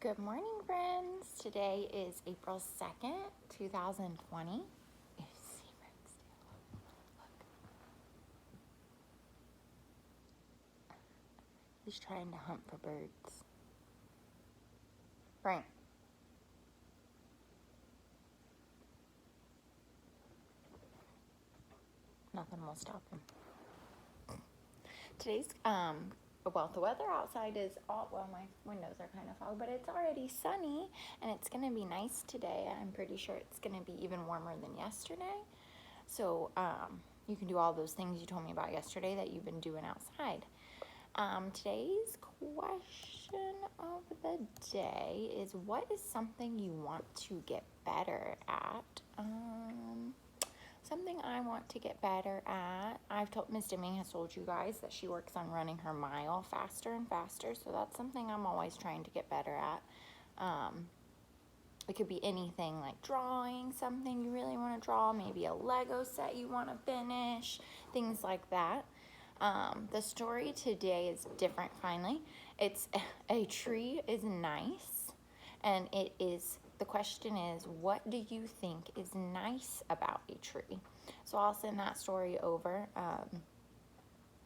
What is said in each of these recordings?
Good morning, friends. Today is April 2nd, 2020. You see Rex? Look. He's trying to hunt for birds. Frank. Nothing will stop him. Today's, the weather outside is my windows are kind of fogged, but it's already sunny and it's going to be nice today. I'm pretty sure it's going to be even warmer than yesterday. So, you can do all those things you told me about yesterday that you've been doing outside. Today's question of the day is, what is something you want to get better at? Something I want to get better at, Miss Deming has told you guys that she works on running her mile faster and faster, so that's something I'm always trying to get better at. It could be anything like drawing something you really want to draw, maybe a Lego set you want to finish, things like that. The story today is different finally. It's a tree is nice, and the question is, what do you think is nice about a tree? So I'll send that story over.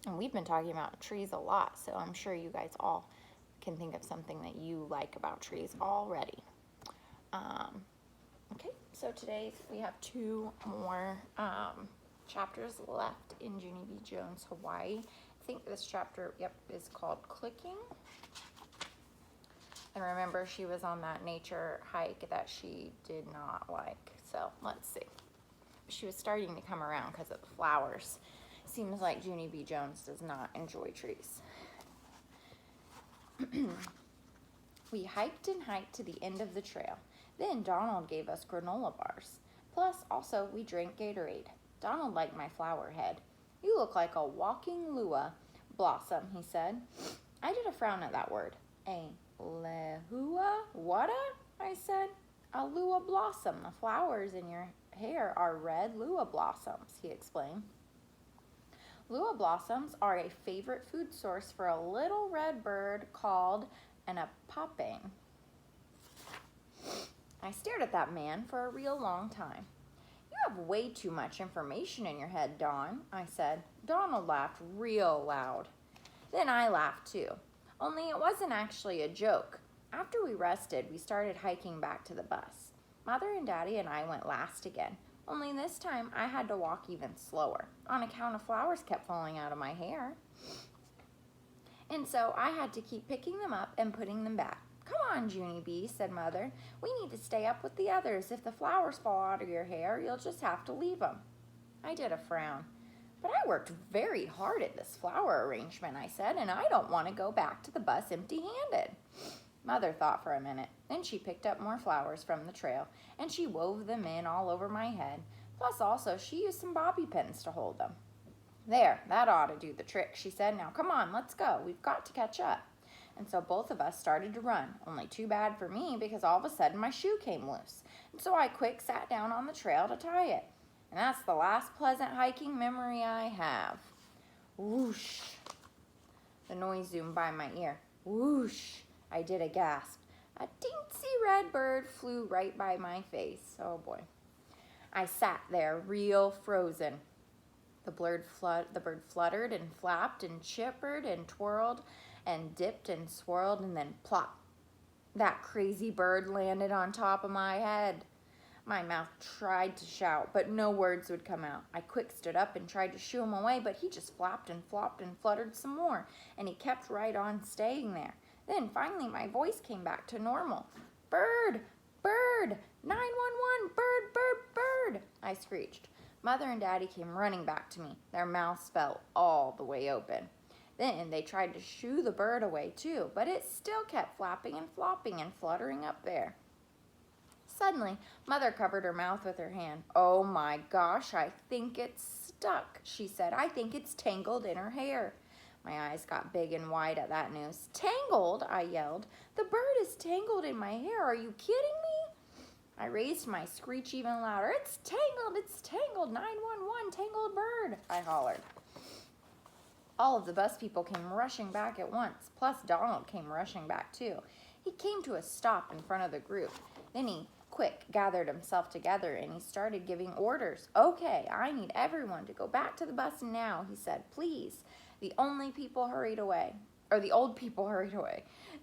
And we've been talking about trees a lot, so I'm sure you guys all can think of something that you like about trees already. Okay, so today we have two more chapters left in Junie B. Jones, Hawaii. I think this chapter, is called Clicking. And remember, she was on that nature hike that she did not like. So let's see. She was starting to come around because of the flowers. Seems like Junie B. Jones does not enjoy trees. We hiked and hiked to the end of the trail. Then Donald gave us granola bars. Plus, also, we drank Gatorade. Donald liked my flower head. You look like a walking lua blossom, he said. I did a frown at that word. A lehua? What I said. A lua blossom. The flowers in your hair are red lua blossoms, he explained. Lua blossoms are a favorite food source for a little red bird called an apapang. I stared at that man for a real long time. You have way too much information in your head, Don, I said. Donald laughed real loud. Then I laughed too, only it wasn't actually a joke. After we rested, we started hiking back to the bus. Mother and Daddy and I went last again, only this time I had to walk even slower, on account of flowers kept falling out of my hair. And so I had to keep picking them up and putting them back. Come on, Junie B., said Mother. We need to stay up with the others. If the flowers fall out of your hair, you'll just have to leave them. I did a frown. But I worked very hard at this flower arrangement, I said, and I don't want to go back to the bus empty-handed. Mother thought for a minute. Then she picked up more flowers from the trail, and she wove them in all over my head. Plus, also, she used some bobby pins to hold them. There, that ought to do the trick, she said. Now, come on, let's go. We've got to catch up. And so both of us started to run, only too bad for me because all of a sudden my shoe came loose. And so I quick sat down on the trail to tie it. And that's the last pleasant hiking memory I have. Whoosh. The noise zoomed by my ear. Whoosh. I did a gasp. A teensy red bird flew right by my face. Oh boy. I sat there real frozen. The bird fluttered and flapped and chippered and twirled and dipped and swirled, and then plop. That crazy bird landed on top of my head. My mouth tried to shout, but no words would come out. I quick stood up and tried to shoo him away, but he just flapped and flopped and fluttered some more, and he kept right on staying there. Then finally my voice came back to normal. Bird! Bird! 911! Bird! Bird! Bird! I screeched. Mother and Daddy came running back to me. Their mouths fell all the way open. Then they tried to shoo the bird away too, but it still kept flapping and flopping and fluttering up there. Suddenly, Mother covered her mouth with her hand. Oh my gosh, I think it's stuck, she said. I think it's tangled in her hair. My eyes got big and wide at that news. Tangled, I yelled. The bird is tangled in my hair. Are you kidding me? I raised my screech even louder. It's tangled, 911, tangled bird, I hollered. All of the bus people came rushing back at once, plus Donald came rushing back too. He came to a stop in front of the group. Then he gathered himself together and he started giving orders. Okay, I need everyone to go back to the bus now, he said, please. The old people hurried away.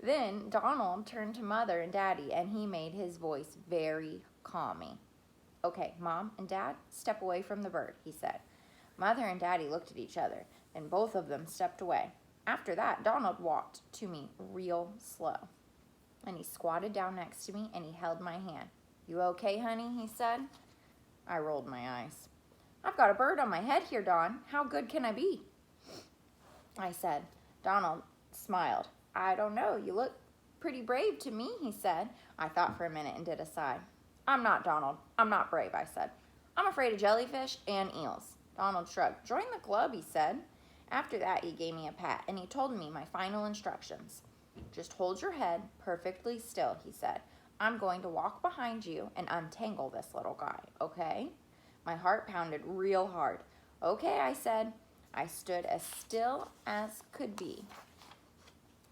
Then Donald turned to Mother and Daddy and he made his voice very calming. Okay, Mom and Dad, step away from the bird, he said. Mother and Daddy looked at each other, and both of them stepped away. After that, Donald walked to me real slow. And he squatted down next to me and he held my hand. You okay, honey? He said. I rolled my eyes. I've got a bird on my head here, Don. How good can I be? I said. Donald smiled. I don't know. You look pretty brave to me, he said. I thought for a minute and did a sigh. I'm not, Donald. I'm not brave, I said. I'm afraid of jellyfish and eels. Donald shrugged. Join the club, he said. After that, he gave me a pat and he told me my final instructions. Just hold your head perfectly still, he said. I'm going to walk behind you and untangle this little guy, okay? My heart pounded real hard. Okay, I said. I stood as still as could be.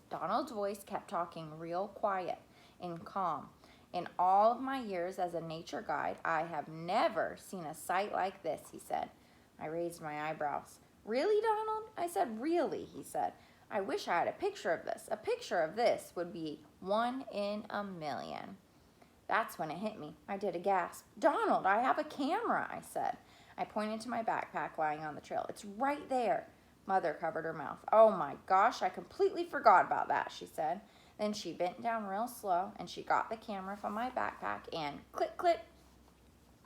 Donald's voice kept talking real quiet and calm. In all of my years as a nature guide, I have never seen a sight like this, he said. I raised my eyebrows. Really, Donald? I said, really, he said. I wish I had a picture of this. A picture of this would be 1 in a million. That's when it hit me. I did a gasp. Donald, I have a camera, I said. I pointed to my backpack lying on the trail. It's right there. Mother covered her mouth. Oh my gosh, I completely forgot about that, she said. Then she bent down real slow and she got the camera from my backpack and click, click.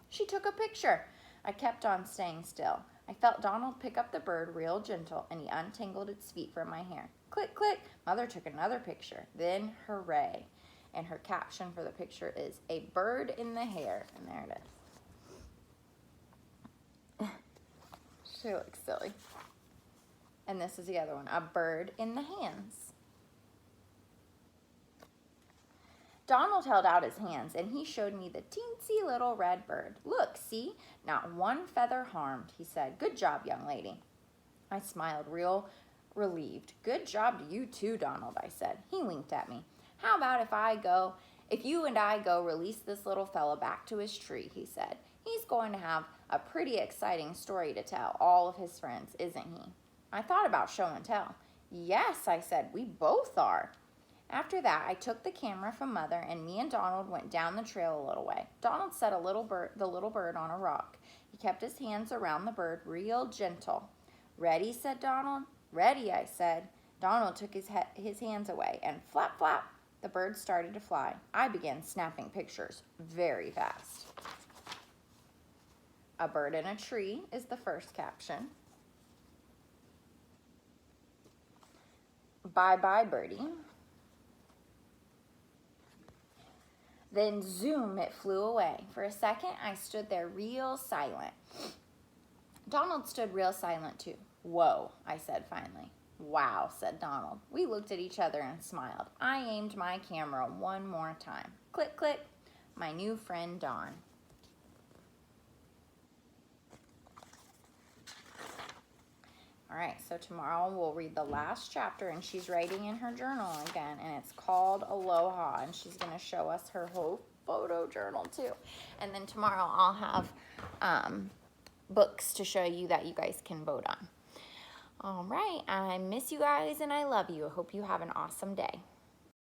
She took a picture. I kept on staying still. I felt Donald pick up the bird real gentle and he untangled its feet from my hair. Click, click. Mother took another picture. Then hooray. And her caption for the picture is a bird in the hair. And there it is. She looks silly. And this is the other one, a bird in the hands. Donald held out his hands and he showed me the teensy little red bird. Look, see? Not one feather harmed, he said. Good job, young lady. I smiled real relieved. Good job to you too, Donald, I said. He winked at me. How about if you and I go release this little fella back to his tree, he said. He's going to have a pretty exciting story to tell all of his friends, isn't he? I thought about show and tell. Yes, I said, we both are. After that, I took the camera from Mother and me and Donald went down the trail a little way. Donald set the little bird on a rock. He kept his hands around the bird real gentle. Ready, said Donald. Ready, I said. Donald took his hands away and flap, flap, the bird started to fly. I began snapping pictures very fast. A bird in a tree is the first caption. Bye-bye, birdie. Then zoom, it flew away. For a second, I stood there real silent. Donald stood real silent too. Whoa, I said finally. Wow, said Donald. We looked at each other and smiled. I aimed my camera one more time. Click, click. My new friend, Don. All right, so tomorrow we'll read the last chapter, and she's writing in her journal again, and it's called Aloha, and she's going to show us her whole photo journal too. And then tomorrow I'll have books to show you that you guys can vote on. All right, I miss you guys, and I love you. I hope you have an awesome day.